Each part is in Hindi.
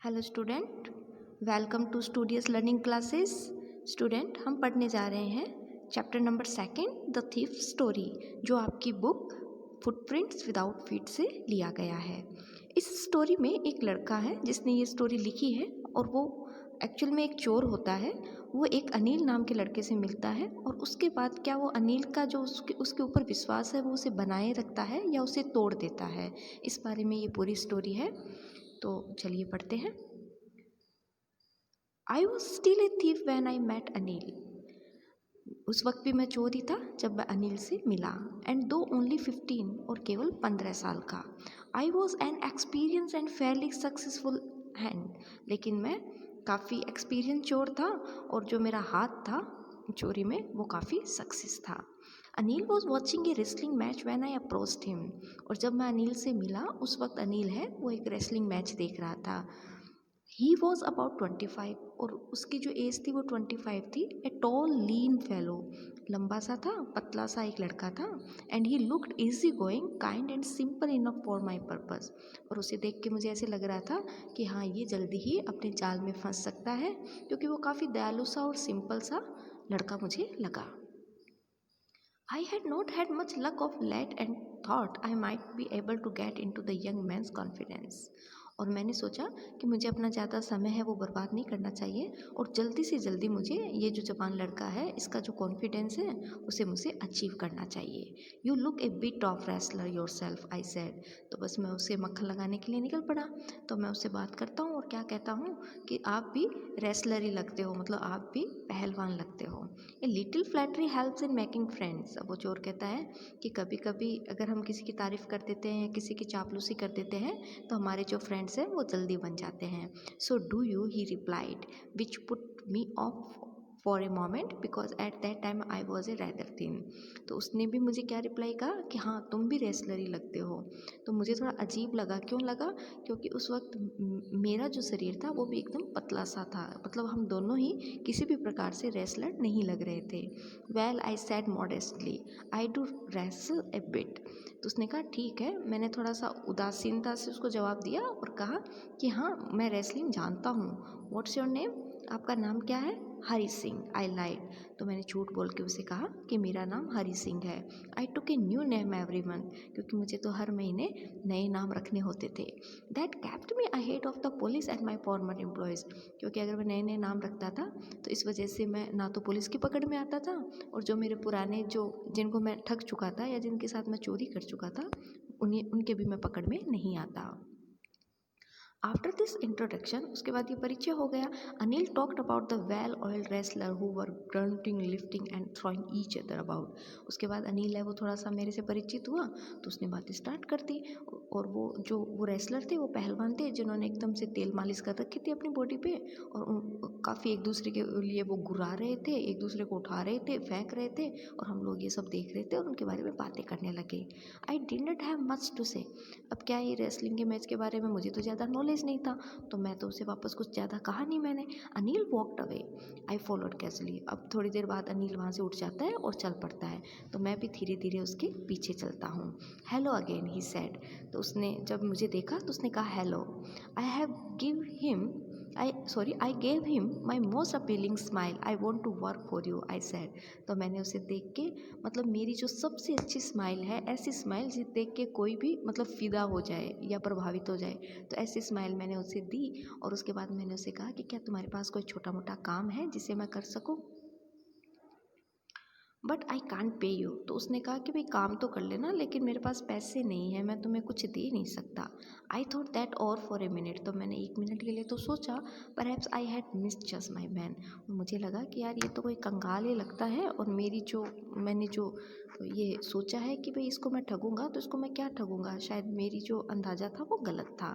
Hello student, welcome to studious learning classes. Student, हम पढ़ने जा रहे हैं chapter number second, the thief story, जो आपकी बुक फुटप्रिंट्स विदाउट फीट से लिया गया है। इस स्टोरी में एक लड़का है जिसने ये स्टोरी लिखी है और वो एक्चुअल में एक चोर होता है। वो एक अनिल नाम के लड़के से मिलता है और उसके बाद क्या वो अनिल का जो उसके ऊपर विश्वास है वो उसे बनाए रखता है या उसे तोड़ देता है। इस बारे में ये पूरी स्टोरी है, तो चलिए पढ़ते हैं। I was still a thief when I met Anil. उस वक्त भी मैं चोर ही था जब मैं अनिल से मिला। एंड दो ओनली 15, और केवल 15 साल का। I was an experience and Fairlie successful hand. लेकिन मैं काफ़ी एक्सपीरियंस चोर था और जो मेरा हाथ था चोरी में वो काफ़ी सक्सेस था। Anil was watching A wrestling match when I approached him. और जब मैं अनिल से मिला उस वक्त अनिल है वो एक रेसलिंग मैच देख रहा था। ही वॉज अबाउट 25, और उसकी जो एज थी वो 25 थी। ए टॉल लीन फेलो, लंबा सा था, पतला सा एक लड़का था। And he looked easy going, kind and simple enough for my purpose. और उसे देख के मुझे ऐसे लग रहा था कि हाँ, ये जल्दी ही अपने जाल में फंस सकता है, क्योंकि वो काफ़ी दयालु सा और सिंपल सा लड़का मुझे लगा। I had not had much luck of late and thought I might be able to get into the young man's confidence. और मैंने सोचा कि मुझे अपना ज़्यादा समय है वो बर्बाद नहीं करना चाहिए और जल्दी से जल्दी मुझे ये जो जवान लड़का है इसका जो कॉन्फिडेंस है उसे मुझे अचीव करना चाहिए। You look A bit of wrestler your self, I said. तो बस मैं उसे मक्खन लगाने के लिए निकल पड़ा। तो मैं उससे बात करता हूँ और क्या कहता हूँ कि आप भी रेसलर ही लगते हो, मतलब आप भी पहलवान लगते हो। A little flattery helps in making friends. अब वो चोर कहता है कि कभी कभी अगर हम किसी की तारीफ़ कर देते हैं या किसी की चापलूसी कर देते हैं तो हमारे जो फ्रेंड्स हैं वो जल्दी बन जाते हैं। So do you, he replied, which put me of for a moment because at that time I was a rather thin. तो उसने भी मुझे क्या रिप्लाई कहा कि हाँ, तुम भी रेसलर ही लगते हो। तो मुझे थोड़ा अजीब लगा। क्यों लगा? क्योंकि उस वक्त मेरा जो शरीर था वो भी एकदम पतला सा था, मतलब हम दोनों ही किसी भी प्रकार से रेसलर नहीं लग रहे थे। Well, I said modestly, I do wrestle A bit. तो उसने कहा ठीक है। मैंने थोड़ा सा उदासीनता से उसको जवाब दिया और कहा कि हाँ, मैं रेसलिंग जानता हूँ। What's your name? आपका नाम क्या है? हरी सिंह, आई लाइड। तो मैंने झूठ बोल के उसे कहा कि मेरा नाम हरी सिंह है। I took a new name every month, क्योंकि मुझे तो हर महीने नए नाम रखने होते थे। That kept me ahead of the police and my farmer employees. क्योंकि अगर मैं नए नए नाम रखता था तो इस वजह से मैं ना तो पुलिस की पकड़ में आता था और जो मेरे पुराने जो जिनको मैं ठग चुका था या जिनके साथ मैं चोरी कर चुका था उनके भी मैं पकड़ में नहीं आता। आफ्टर दिस इंट्रोडक्शन, उसके बाद ये परिचय हो गया। Anil talked about the well oiled wrestler who were grunting, lifting and throwing each other about. उसके बाद अनिल है वो थोड़ा सा मेरे से परिचित हुआ तो उसने बातें स्टार्ट कर दी। और वो रेसलर थे, वो पहलवान थे जिन्होंने एकदम से तेल मालिश कर रखी थी अपनी बॉडी पे और काफ़ी एक दूसरे के लिए वो घुरा रहे थे, एक दूसरे को उठा रहे थे, फेंक रहे थे और हम लोग ये सब देख रहे थे और उनके बारे में बातें करने लगे। I didn't have much to say. अब क्या ये रेसलिंग के मैच के बारे में मुझे तो ज़्यादा नॉलेज नहीं था, तो मैं तो उसे वापस कुछ ज़्यादा कहा नहीं मैंने। Anil walked away, I followed casually. अब थोड़ी देर बाद अनिल वहाँ से उठ जाता है और चल पड़ता है, तो मैं भी धीरे धीरे उसके पीछे चलता हूँ। Hello again, he said. तो उसने जब मुझे देखा तो उसने कहा hello. I have give him I gave him my most appealing smile, I want to work for you, I said. तो मैंने उसे देख के, मतलब मेरी जो सबसे अच्छी स्माइल है, ऐसी स्माइल जिसे देख के कोई भी मतलब फ़िदा हो जाए या प्रभावित हो जाए, तो ऐसी स्माइल मैंने उसे दी। और उसके बाद मैंने उसे कहा कि क्या तुम्हारे पास कोई छोटा मोटा काम है जिसे मैं कर सकूं? But I can't pay you. तो उसने कहा कि भाई काम तो कर लेना, लेकिन मेरे पास पैसे नहीं है, मैं तुम्हें कुछ दे नहीं सकता। आई थॉट दैट और फॉर ए मिनट। तो मैंने एक मिनट के लिए तो सोचा, perhaps I had miss just my man. मुझे लगा कि यार ये तो कोई कंगाल ही लगता है और मैंने जो ये सोचा है कि भाई इसको मैं ठगूंगा तो इसको मैं क्या ठगूंगा, शायद मेरी जो अंदाज़ा था वो गलत था।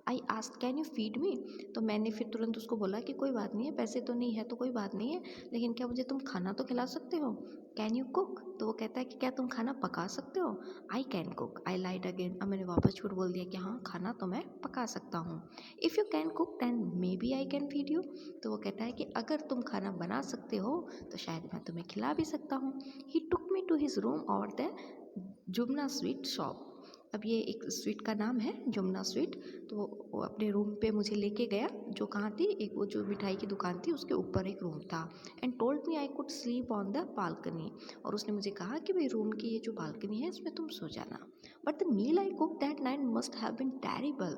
I asked can you feed me. तो मैंने फिर तुरंत उसको बोला कि कोई बात नहीं है, पैसे तो नहीं है तो कोई बात नहीं है, लेकिन क्या मुझे तुम खाना तो खिला सकते हो? Can you cook? तो वो कहता है कि क्या तुम खाना पका सकते हो? I can cook, I lied again. अब मैंने वापस झूठ बोल दिया कि हाँ, खाना तो मैं पका सकता हूँ। If you can cook then maybe I can feed you. तो वो कहता है कि अगर तुम खाना बना सकते हो तो शायद मैं तुम्हें खिला भी सकता हूँ। ही टुक मी टू हिज रूम और द जुबना स्वीट शॉप। अब ये एक स्वीट का नाम है जमुना स्वीट। तो वो अपने रूम पे मुझे लेके गया, जो कहाँ थी, एक वो जो मिठाई की दुकान थी उसके ऊपर एक रूम था। And told me I could sleep on the balcony. और उसने मुझे कहा कि भाई रूम की ये जो बालकनी है इसमें तुम सो जाना। But the meal I cook that night must have been terrible.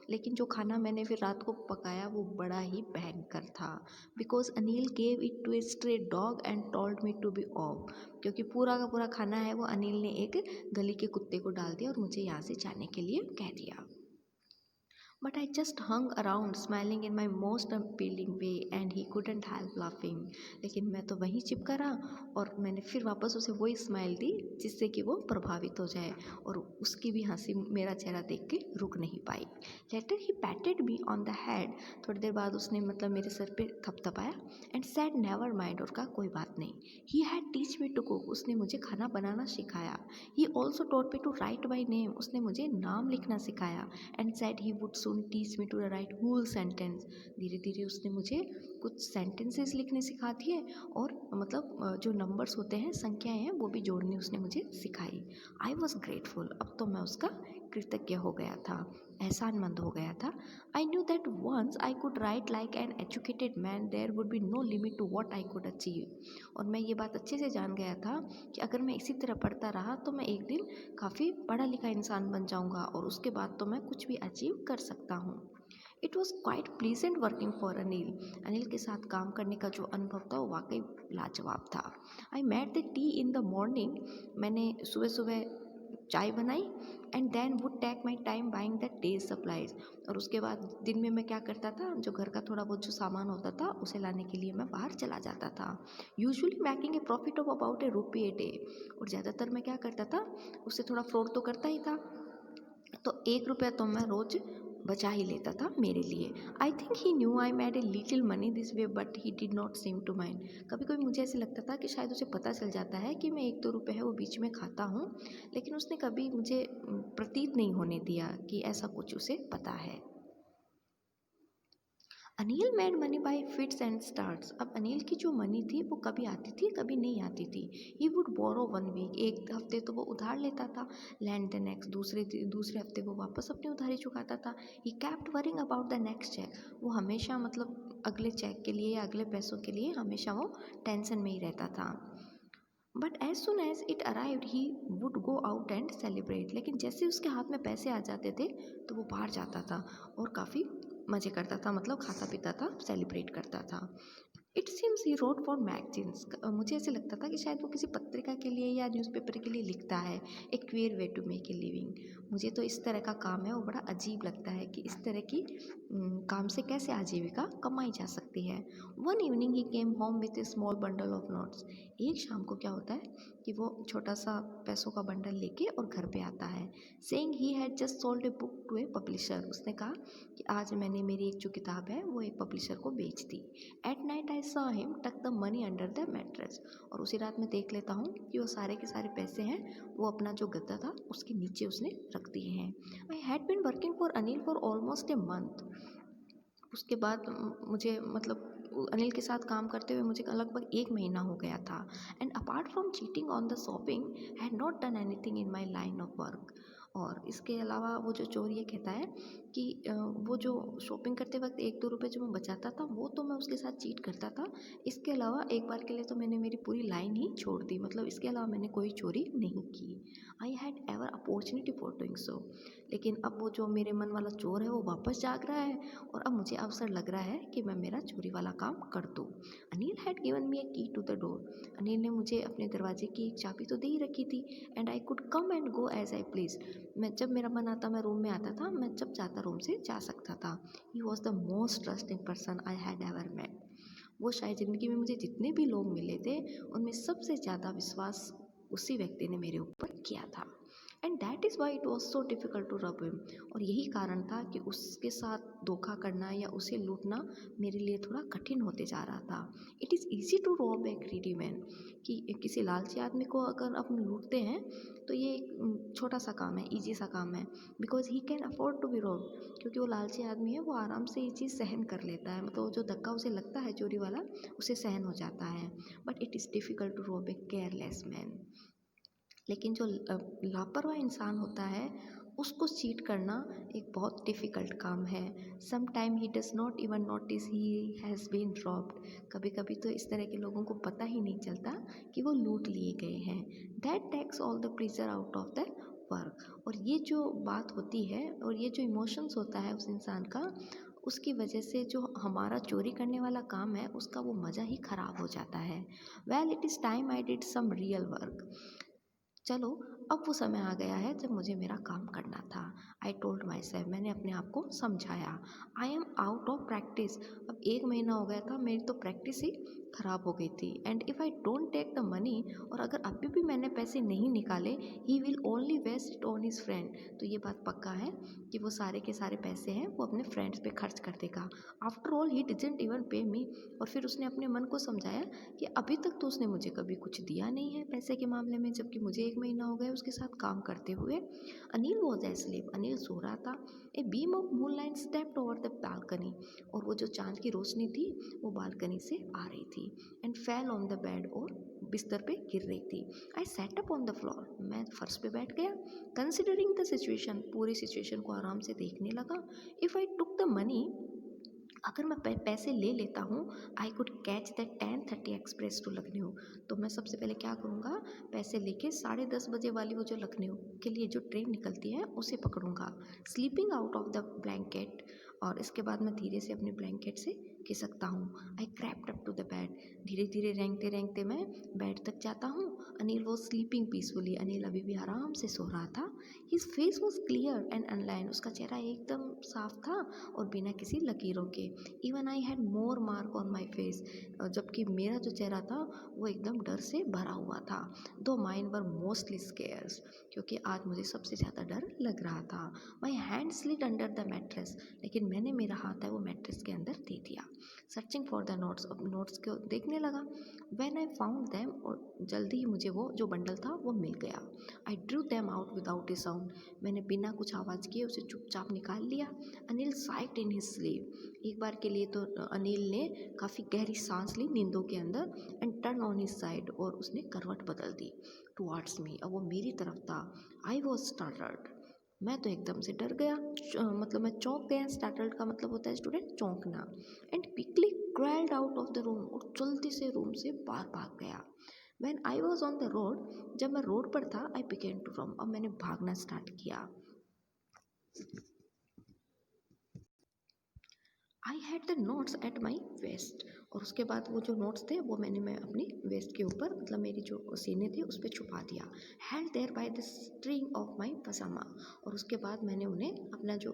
लेकिन जो खाना मैंने फिर रात को पकाया वो बड़ा ही भयंकर था। Because Anil gave it to a stray dog and told me to be off. क्योंकि पूरा का पूरा खाना है वो अनिल ने एक गली के कुत्ते को डाल दिया और मुझे यहाँ से जाने के लिए कह दिया। But I just hung around smiling in my most appealing way and he couldn't help laughing. लेकिन मैं तो वहीं चिपका रहा और मैंने फिर वापस उसे वही स्माइल दी जिससे कि वो प्रभावित हो जाए, और उसकी भी हंसी मेरा चेहरा देख के रुक नहीं पाई। Later he patted me on the head. थोड़ी देर बाद उसने मतलब मेरे सर पे थपथपाया एंड सेड नेवर माइंड, और कहा कोई बात नहीं। He had teach me to cook. उसने मुझे खाना बनाना सिखाया। He also taught me to write my name. उसने मुझे नाम लिखना सिखाया। And said he would soon teach me to write whole sentence. धीरे धीरे उसने मुझे कुछ सेंटेंसेस लिखने सिखा दिए, और मतलब जो नंबर्स होते हैं, संख्याएं हैं, वो भी जोड़नी उसने मुझे सिखाई। I was grateful. अब तो मैं उसका कृतज्ञ हो गया था, एहसानमंद हो गया था। I knew that once I could write like an educated man there would be no limit to what I could achieve. और मैं ये बात अच्छे से जान गया था कि अगर मैं इसी तरह पढ़ता रहा तो मैं एक दिन काफ़ी पढ़ा लिखा इंसान बन जाऊंगा, और उसके बाद तो मैं कुछ भी अचीव कर सकता हूँ। It was quite pleasant working for Anil. Anil के साथ काम करने का जो अनुभव था वो वाकई लाजवाब था। I made the tea in the morning. मैंने सुबह सुबह चाय बनाई and then would take my time buying the day's supplies. और उसके बाद दिन में मैं क्या करता था, जो घर का थोड़ा बहुत जो सामान होता था उसे लाने के लिए मैं बाहर चला जाता था। Usually making a profit of about ₹1 a day. और ज़्यादातर मैं क्या करता था, उससे थोड़ा फ्रॉड तो करता ही था, तो ₹1 तो मैं रोज़ बचा ही लेता था मेरे लिए। I think he knew I made a little money this way but he did not seem to mind. कभी कभी मुझे ऐसे लगता था कि शायद उसे पता चल जाता है कि मैं 1-2 रुपए है वो बीच में खाता हूँ, लेकिन उसने कभी मुझे प्रतीत नहीं होने दिया कि ऐसा कुछ उसे पता है। Anil made money by fits and starts. अब अनिल की जो मनी थी वो कभी आती थी कभी नहीं आती थी। ही वुड बोरो 1 वीक, एक हफ्ते तो वो उधार लेता था, लैंड द नेक्स्ट, दूसरे हफ्ते वो वापस अपनी उधारी चुकाता था। He kept worrying about the next cheque. वो हमेशा मतलब अगले चेक के लिए या अगले पैसों के लिए हमेशा वो टेंशन में ही रहता था। But as soon as it arrived he would go out and celebrate. लेकिन जैसे उसके हाथ में पैसे आ जाते थे तो वो बाहर जाता था और काफ़ी मज़े करता था, मतलब खाता पीता था, सेलिब्रेट करता था। It seems he road for magazines. मुझे ऐसे लगता था कि शायद वो किसी पत्रिका के लिए या न्यूज़पेपर के लिए लिखता है। A queer way to make a living. मुझे तो इस तरह का काम है वो बड़ा अजीब लगता है कि इस तरह की काम से कैसे आजीविका कमाई जा सकती है। One evening he came home with A small bundle of notes. एक शाम को क्या होता है कि वो छोटा सा पैसों का बंडल लेके और घर पे आता है, saying he had just sold a book to a publisher. उसने कहा कि आज मैंने मेरी एक जो किताब है वो एक पब्लिशर को बेच दी। At night I saw him tuck the money under the mattress. और उसी रात में देख लेता हूँ कि वो सारे के सारे पैसे हैं वो अपना जो गद्दा था उसके नीचे उसने रख दिए हैं। आई had been working for Anil for almost a month. उसके बाद मुझे मतलब अनिल के साथ काम करते हुए मुझे लगभग 1 महीना हो गया था। And apart from cheating on the shopping had not done anything in my line of work. और इसके अलावा वो जो चोर ये कहता है कि वो जो शॉपिंग करते वक्त 1-2 रुपए जो मैं बचाता था वो तो मैं उसके साथ चीट करता था। इसके अलावा एक बार के लिए तो मैंने मेरी पूरी लाइन ही छोड़ दी, मतलब इसके अलावा मैंने कोई चोरी नहीं की। आई had ever opportunity for doing so. लेकिन अब वो जो मेरे मन वाला चोर है वो वापस जाग रहा है, और अब मुझे अवसर लग रहा है कि मैं मेरा चोरी वाला काम कर दूँ। अनिल हैड गिवन मी ए की टू द डोर। अनिल ने मुझे अपने दरवाजे की एक चाबी तो दे ही रखी थी। And I could come and go as I please. मैं जब मेरा मन आता मैं रूम में आता था, मैं जब चाहता रूम से जा सकता था। He was the most trusting person I had ever met. वो शायद ज़िंदगी में मुझे जितने भी लोग मिले थे उनमें सबसे ज़्यादा विश्वास उसी व्यक्ति ने मेरे ऊपर किया था। And that is why it was so difficult to rob him. और यही कारण था कि उसके साथ धोखा करना या उसे लूटना मेरे लिए थोड़ा कठिन होते जा रहा था। It is easy to rob a greedy man. कि किसी लालची आदमी को अगर हम लूटते हैं तो ये एक छोटा सा काम है, ईजी सा काम है, because he can afford to be rob. क्योंकि वो लालची आदमी है, वो आराम से ये चीज़ सहन कर लेता है, मतलब जो धक्का उसे लगता है चोरी वाला उसे सहन हो जाता है। But it is difficult to rob a careless man. लेकिन जो लापरवाह इंसान होता है उसको चीट करना एक बहुत डिफ़िकल्ट काम है। Some time he does not even notice he has been robbed. कभी कभी तो इस तरह के लोगों को पता ही नहीं चलता कि वो लूट लिए गए हैं। That takes all the pressure out of the work. और ये जो बात होती है और ये जो इमोशंस होता है उस इंसान का, उसकी वजह से जो हमारा चोरी करने वाला काम है उसका वो मज़ा ही ख़राब हो जाता है। Well it is time I did some real work. चलो, अब वो समय आ गया है जब मुझे मेरा काम करना था। आई टोल्ड माई सेल्फ, मैंने अपने आप को समझाया। I am out of practice. अब 1 महीना हो गया था, मेरी तो प्रैक्टिस ही ख़राब हो गई थी। And if I don't take the money, और अगर अभी भी मैंने पैसे नहीं निकाले, he will only waste it on his friend. तो ये बात पक्का है कि वो सारे के सारे पैसे हैं वो अपने फ्रेंड्स पे खर्च कर देगा। After all he didn't even पे मी। और फिर उसने अपने मन को समझाया कि अभी तक तो उसने मुझे कभी कुछ दिया नहीं है पैसे के मामले में, जबकि मुझे 1 महीना हो गया उसके साथ काम करते हुए। Anil was asleep. अनिल सो रहा था। A beam of moonlight stepped over the balcony. और वो जो चांद की रोशनी थी वो बालकनी से आ रही थी and fell on the bed, और बिस्तर पे गिर रही थी। I sat up on the floor. मैं फर्श पे बैठ गया। कंसिडरिंग द सिचुएशन, पूरी सिचुएशन को आराम से देखने लगा। If I took the money, अगर मैं पैसे ले लेता हूँ, I could catch the 10:30 express to Lucknow. तो मैं सबसे पहले क्या करूँगा, पैसे लेके 10:30 बजे वाली वो जो लखनऊ के लिए जो ट्रेन निकलती है उसे पकड़ूँगा। Slipping out of the blanket, और इसके बाद मैं धीरे से अपने ब्लैंकेट से खिसकता हूँ। आई crept up to the bed. धीरे धीरे रेंगते रेंगते मैं बेड तक जाता हूँ। Anil was sleeping peacefully. Anil अभी भी आराम से सो रहा था। His face was clear and online. उसका चेहरा एकदम साफ था और बिना किसी लकीरों के। Even I had more mark on my face. जबकि मेरा जो चेहरा था वो एकदम डर से भरा हुआ था। दो माइन वर मोस्टली स्केयर्स, क्योंकि आज मुझे सबसे ज़्यादा डर लग रहा था। My hand slid under the mattress, लेकिन मैंने मेरा हाथ है वो मैट्रेस के अंदर दे दिया। सर्चिंग फॉर द नोट्स, अब नोट्स को देखने लगा। व्हेन आई फाउंड दैम, और जल्दी ही मुझे वो जो बंडल था वो मिल गया। I drew them out without A sound. मैंने बिना कुछ आवाज़ किए उसे चुपचाप निकाल लिया। Anil side in his sleeve. एक बार के लिए तो अनिल ने काफ़ी गहरी सांस ली नींदों के अंदर। And turn on his side, और उसने करवट बदल दी टुवार्ड्स मी। अब वो मेरी तरफ था। I was startled. मैं तो एकदम से डर गया, मतलब मैं चौंक गया। स्टार्टल्ड का मतलब होता है स्टूडेंट चौंकना। And quickly crawled out of the room, और जल्दी से रूम से बाहर भाग गया। When I was on the road, जब मैं रोड पर था, आई बिगेन टू रन। अब मैंने भागना स्टार्ट किया। I had the notes at my waste, और उसके बाद वो जो नोट्स थे वो मैं अपनी वेस्ट के ऊपर, मतलब मेरी जो सीने थे उस पर छुपा दिया। Held there by the string of my pyjama, और उसके बाद मैंने उन्हें अपना जो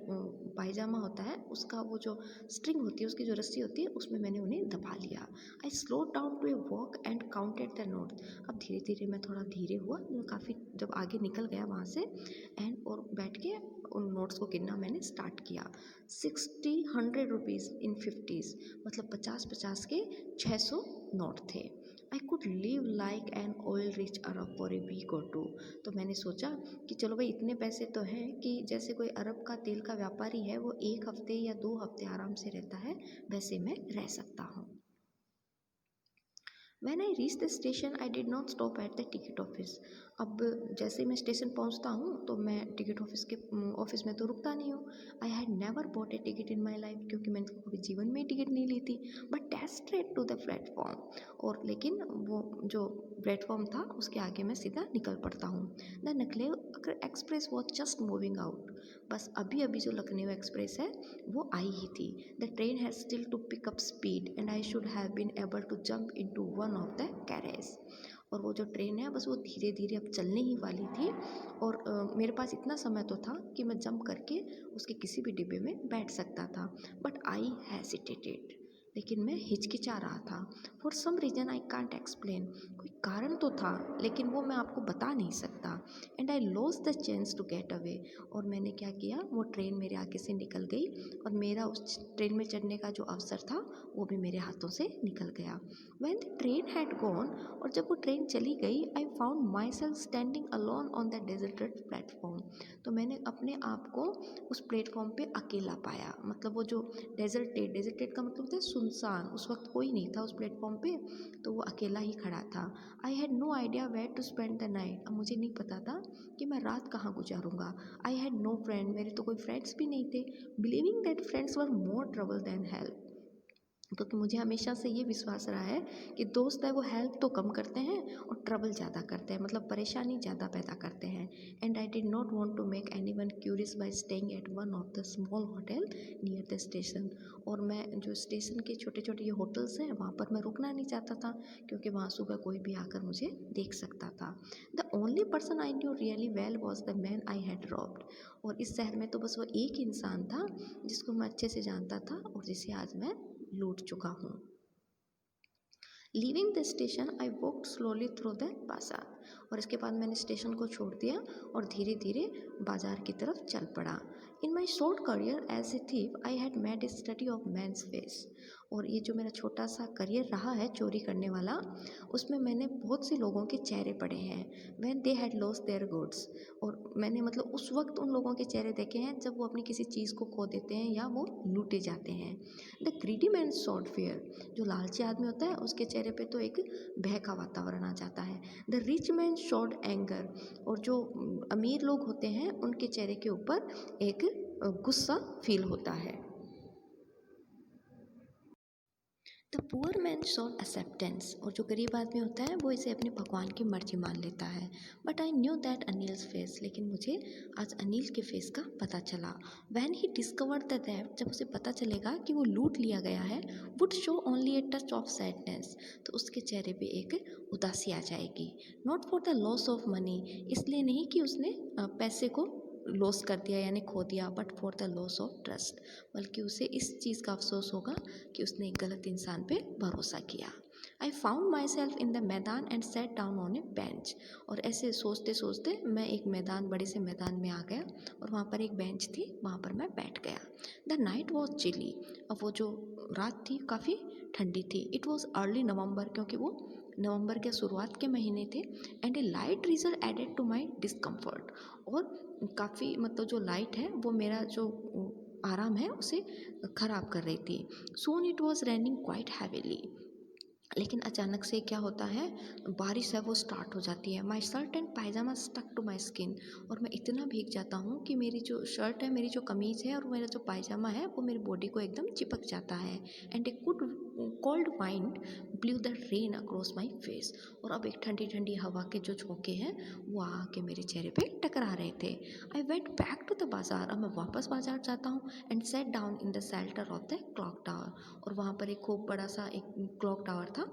पायजामा होता है उसका वो जो स्ट्रिंग होती है, उसकी जो रस्सी होती है, उसमें मैंने उन्हें दबा लिया। I slow down to a walk and counted the notes. अब धीरे धीरे मैं थोड़ा धीरे हुआ, काफ़ी जब आगे निकल गया वहाँ से, एंड और बैठ के उन नोट्स को गिनना मैंने स्टार्ट किया। 60, 100 रुपीज़ इन 50s, मतलब 50-50 के 600 नोट थे। I could live like an oil rich Arab for a week or two. तो मैंने सोचा कि चलो भाई, इतने पैसे तो हैं कि जैसे कोई अरब का तेल का व्यापारी है वो 1 हफ्ते या 2 हफ्ते आराम से रहता है, वैसे मैं रह सकता हूँ। When I reached the station, I did not stop at the ticket office. अब जैसे ही मैं स्टेशन पहुंचता हूँ तो मैं टिकट ऑफिस में तो रुकता नहीं हूँ। I had never bought a ticket in my life, क्योंकि मैंने कभी जीवन में टिकट नहीं ली थी। But dash straight to the platform, और लेकिन वो जो प्लेटफॉर्म था उसके आगे मैं सीधा निकल पड़ता हूँ। The Lucknow express was just moving out. बस अभी अभी जो लखनऊ एक्सप्रेस है वो आई ही थी। The train has still to pick up speed and I should have been able to jump into one of the carriage. और वो जो ट्रेन है बस वो धीरे धीरे अब चलने ही वाली थी, और मेरे पास इतना समय तो था कि मैं जंप करके उसके किसी भी डिब्बे में बैठ सकता था। बट आई हेजिटेटेड, लेकिन मैं हिचकिचा रहा था। For some reason I can't explain, कोई कारण तो था लेकिन वो मैं आपको बता नहीं सकता। And I lost the chance to get away, और मैंने क्या किया, वो ट्रेन मेरे आगे से निकल गई और मेरा उस ट्रेन में चढ़ने का जो अवसर था वो भी मेरे हाथों से निकल गया। When the train had gone, और जब वो ट्रेन चली गई, आई found my self standing alone on the deserted platform. तो मैंने अपने आप को उस प्लेटफॉर्म पे अकेला पाया। मतलब वो जो डेजर्टेड का मतलब होता है सुनसान, उस वक्त कोई नहीं था उस प्लेटफॉर्म पे, तो वो अकेला ही खड़ा था। I had no idea where to spend the night. अब मुझे नहीं पता था कि मैं रात कहाँ गुजारूंगा। आई हैड नो फ्रेंड, मेरे तो कोई फ्रेंड्स भी नहीं थे। Believing that friends were more trouble than help, क्योंकि मुझे हमेशा से ये विश्वास रहा है कि दोस्त है वो हेल्प तो कम करते हैं और ट्रबल ज़्यादा करते हैं, मतलब परेशानी ज़्यादा पैदा करते हैं। And I did not want to make anyone curious by staying at one of the small hotel near the station. और मैं जो स्टेशन के छोटे छोटे ये होटल्स हैं वहाँ पर मैं रुकना नहीं चाहता था, क्योंकि वहाँ सुबह कोई भी आकर मुझे देख सकता था। The only person I knew really well was the man I had robbed. और इस शहर में तो बस वो एक इंसान था जिसको मैं अच्छे से जानता था और जिसे आज मैं लूट चुका हूँ। Leaving the station I walked slowly through the बाजार। और इसके बाद मैंने स्टेशन को छोड़ दिया और धीरे धीरे बाजार की तरफ चल पड़ा। In my short career as a thief I had made a study of man's face. और ये जो मेरा छोटा सा करियर रहा है चोरी करने वाला, उसमें मैंने बहुत से लोगों के चेहरे पढ़े हैं when they had lost their goods. और मैंने मतलब उस वक्त उन लोगों के चेहरे देखे हैं जब वो अपनी किसी चीज़ को खो देते हैं या वो लूटे जाते हैं। The greedy man shot fair, जो लालची आदमी होता है उसके चेहरे पे तो एक भय का वातावरण आ जाता है। The rich man shot anger, और जो अमीर लोग होते हैं उनके चेहरे के ऊपर एक गुस्सा फील होता है। The poor man shot acceptance, और जो गरीब आदमी होता है वो इसे अपने भगवान की मर्जी मान लेता है। But I knew that Anil's face, लेकिन मुझे आज अनिल के फेस का पता चला। When he discovered the that, जब उसे पता चलेगा कि वो लूट लिया गया है, would show only a touch of sadness, तो उसके चेहरे पे एक उदासी आ जाएगी। Not for the loss of money, इसलिए नहीं कि उसने पैसे को लॉस कर दिया यानी खो दिया, but for the loss of trust, बल्कि उसे इस चीज़ का अफसोस होगा कि उसने एक गलत इंसान पे भरोसा किया। I found myself in the maidan and sat down on a bench, और ऐसे सोचते सोचते मैं एक मैदान, बड़े से मैदान में आ गया और वहाँ पर एक बेंच थी, वहाँ पर मैं बैठ गया। द नाइट वॉज चिली, अब वो जो रात थी काफ़ी ठंडी थी। इट वॉज अर्ली नवंबर, क्योंकि वो नवंबर के शुरुआत के महीने थे। And a light drizzle added to my discomfort, और काफ़ी मतलब जो लाइट है वो मेरा जो आराम है उसे ख़राब कर रही थी। Soon it was raining quite heavily, लेकिन अचानक से क्या होता है, बारिश है वो स्टार्ट हो जाती है। My shirt and pyjama stuck to my skin, और मैं इतना भीग जाता हूँ कि मेरी जो शर्ट है, मेरी जो कमीज़ है और मेरा जो पायजामा है वो मेरी बॉडी को एकदम चिपक जाता है। And a good cold wind blue the rain across my face, और अब एक ठंडी ठंडी हवा के जो झोंके हैं वो आके मेरे चेहरे पे टकरा रहे थे। I went back to the bazaar, अब मैं वापस बाजार जाता हूँ। And sat down in the shelter of the clock tower, और वहाँ पर एक खूब बड़ा सा एक क्लॉक टावर था,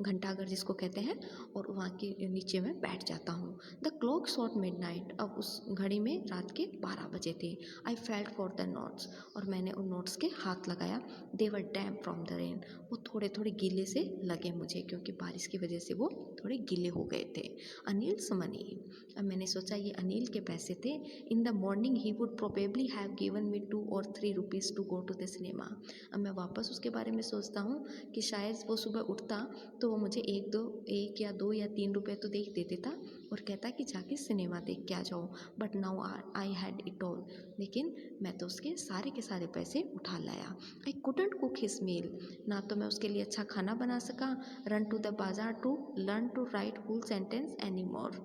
घंटाघर जिसको कहते हैं, और वहाँ के नीचे मैं बैठ जाता हूँ। द क्लॉक शॉट मिडनाइट, अब उस घड़ी में रात के 12 बजे थे। I felt for the notes, और मैंने उन नोट्स के हाथ लगाया। दे वर डैम्प फ्रॉम द रेन, वो थोड़े थोड़े गीले से लगे मुझे, क्योंकि बारिश की वजह से वो थोड़े गीले हो गए थे। अनिल्स मनी, अब मैंने सोचा ये अनिल के पैसे थे। In the morning he would probably have given me 2 or 3 rupees to go to the cinema. अब मैं वापस उसके बारे में सोचता हूँ कि शायद वो सुबह उठता तो वो मुझे 1 या 2 या 3 रुपये तो दे देता और कहता कि जाके सिनेमा देख के आ जाओ। But now I had it all, लेकिन मैं तो उसके सारे के सारे पैसे उठा लाया। I couldn't cook his meal, ना तो मैं उसके लिए अच्छा खाना बना सका, run to the bazaar to learn to write whole sentence any more,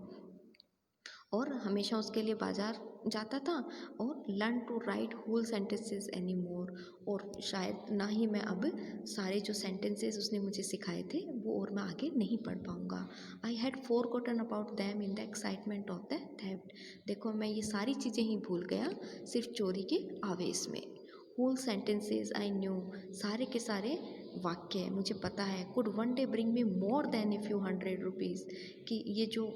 और हमेशा उसके लिए बाज़ार जाता था और learn to write whole sentences any more, और शायद ना ही मैं अब सारे जो सेंटेंसेस उसने मुझे सिखाए थे वो और मैं आगे नहीं पढ़ पाऊँगा। I had forgotten about them in the excitement of the theft, देखो मैं ये सारी चीज़ें ही भूल गया सिर्फ चोरी के आवेश में। होल सेंटेंसेस आई न्यू, सारे के सारे वाक्य मुझे पता है। Could one day bring me more than a few 100 rupees, कि ये जो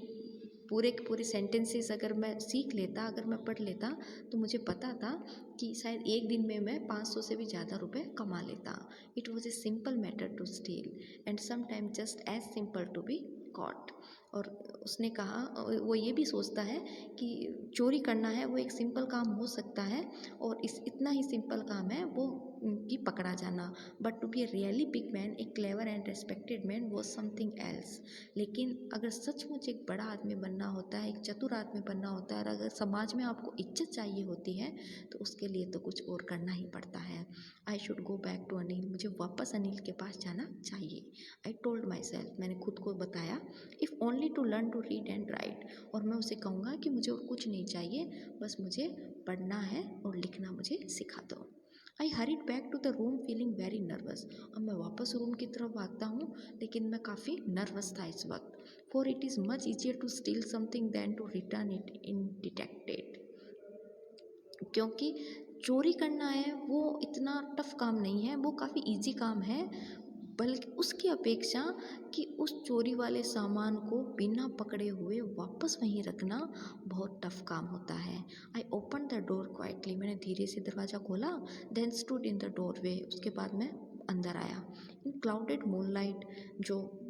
पूरे के पूरे सेंटेंसेस अगर मैं सीख लेता, अगर मैं पढ़ लेता, तो मुझे पता था कि शायद एक दिन में मैं 500 से भी ज़्यादा रुपए कमा लेता। It was a simple matter to steal and sometime just as simple to be caught, और उसने कहा वो ये भी सोचता है कि चोरी करना है वो एक सिंपल काम हो सकता है, और इस इतना ही सिंपल काम है वो कि पकड़ा जाना, but to be a really big man, a clever and respected man was something else. लेकिन अगर सचमुच एक बड़ा आदमी बनना होता है, एक चतुर आदमी बनना होता है, और अगर समाज में आपको इज्जत चाहिए होती है तो उसके लिए तो कुछ और करना ही पड़ता है। I should go back to Anil, मुझे वापस अनिल के पास जाना चाहिए। आई टोल्ड माई सेल्फ, मैंने खुद को बताया, if only to learn to read and write, और मैं उसे कहूँगा कि मुझे और कुछ नहीं चाहिए, बस मुझे पढ़ना है और लिखना मुझे सिखा दो। I hurried back to the room feeling very nervous. अब मैं वापस रूम की तरफ भागता हूँ, लेकिन मैं काफ़ी नर्वस था इस वक्त। For it is much easier to steal something than to return it undetected, क्योंकि चोरी करना है वो इतना टफ काम नहीं है, वो काफ़ी इजी काम है, बल्कि उसकी अपेक्षा कि उस चोरी वाले सामान को बिना पकड़े हुए वापस वहीं रखना बहुत टफ काम होता है। I open the door quietly, मैंने धीरे से दरवाज़ा खोला, then stood in the doorway, उसके बाद मैं अंदर आया। इन क्लाउडेड मूनलाइट, जो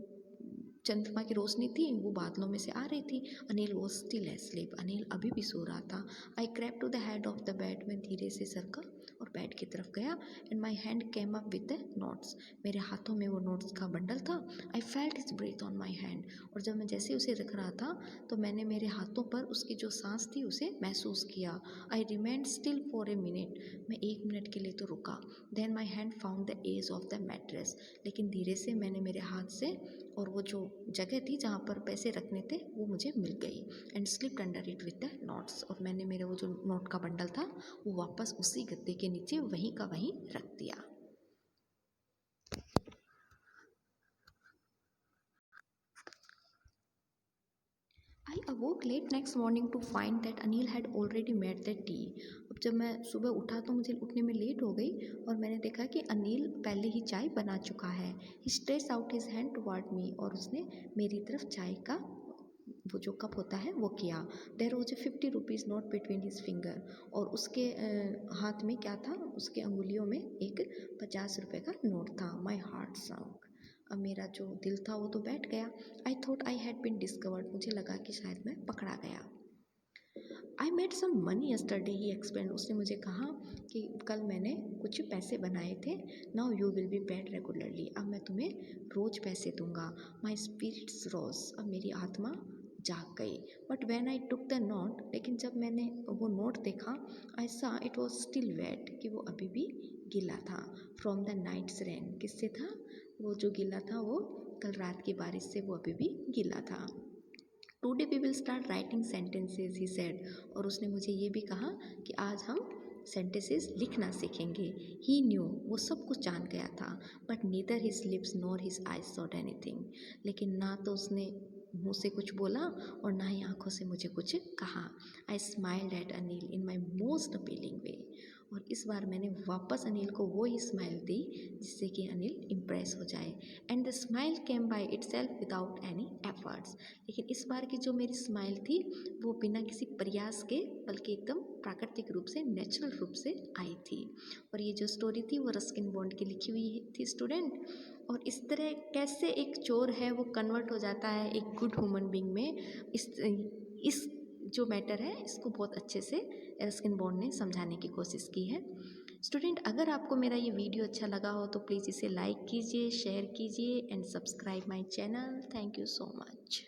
चंद्रमा की रोशनी थी वो बादलों में से आ रही थी। Anil was still asleep, Anil अभी भी सो रहा था। I crept to the head of the bed, मैं धीरे से सरका और बेड की तरफ गया। And my hand came up with the notes, मेरे हाथों में वो नोट्स का बंडल था। I felt his breath on my hand, और जब मैं जैसे उसे रख रहा था तो मैंने मेरे हाथों पर उसकी जो सांस थी उसे महसूस किया। I remained still for a minute, मैं 1 मिनट के लिए तो रुका। Then my hand found the edge of the mattress, लेकिन धीरे से मैंने मेरे हाथ से, और वो जो जगह थी जहाँ पर पैसे रखने थे वो मुझे मिल गई। And slipped under it with the notes, और मैंने मेरे वो जो नोट का बंडल था वो वापस उसी गद्दे के नीचे वहीं का वहीं रख दिया। I awoke late next morning to find that Anil had already made the tea. अब जब मैं सुबह उठा तो मुझे उठने में लेट हो गई, और मैंने देखा कि अनिल पहले ही चाय बना चुका है। He stretched out his hand toward me, और उसने मेरी तरफ चाय का वो जो कप होता है वो किया। There was a 50 rupees note between his finger, और उसके हाथ में क्या था, उसके अंगुलियों में एक 50 रुपये का नोट था। माई हार्ट sank, अब मेरा जो दिल था वो तो बैठ गया। I thought I had been discovered, मुझे लगा कि शायद मैं पकड़ा गया। I made some money yesterday, he explain, उसने मुझे कहा कि कल मैंने कुछ पैसे बनाए थे। Now you will be paid regularly, अब मैं तुम्हें रोज़ पैसे दूंगा। माई स्पिरिट्स रोज, अब मेरी आत्मा जाग गई। But when I took the note, लेकिन जब मैंने वो नोट देखा, आई सा इट वॉज स्टिल वेट, कि वो अभी भी गीला था। फ्रॉम द नाइट्स रेन, किससे था वो जो गीला था, वो कल रात की बारिश से वो अभी भी गीला था। Today we will start writing sentences, he said, और उसने मुझे ये भी कहा कि आज हम सेंटेंसेस लिखना सीखेंगे। ही न्यू, वो सब कुछ जान गया था, but neither his lips nor his eyes said anything, लेकिन ना तो उसने मुँह से कुछ बोला और ना ही आंखों से मुझे कुछ कहा। I smiled at Anil in my most appealing way, और इस बार मैंने वापस अनिल को वो ही स्माइल दी जिससे कि अनिल इम्प्रेस हो जाए। And the smile came by itself without any efforts, लेकिन इस बार की जो मेरी स्माइल थी वो बिना किसी प्रयास के, बल्कि एकदम प्राकृतिक रूप से, नेचुरल रूप से आई थी। और ये जो स्टोरी थी वो रस्किन बॉन्ड की लिखी हुई थी स्टूडेंट। और इस तरह कैसे एक चोर है वो कन्वर्ट हो जाता है एक गुड ह्यूमन बीइंग में, इस जो मैटर है इसको बहुत अच्छे से रस्किन बॉन्ड ने समझाने की कोशिश की है। स्टूडेंट, अगर आपको मेरा ये वीडियो अच्छा लगा हो तो प्लीज़ इसे लाइक कीजिए, शेयर कीजिए and subscribe my channel. Thank you so much.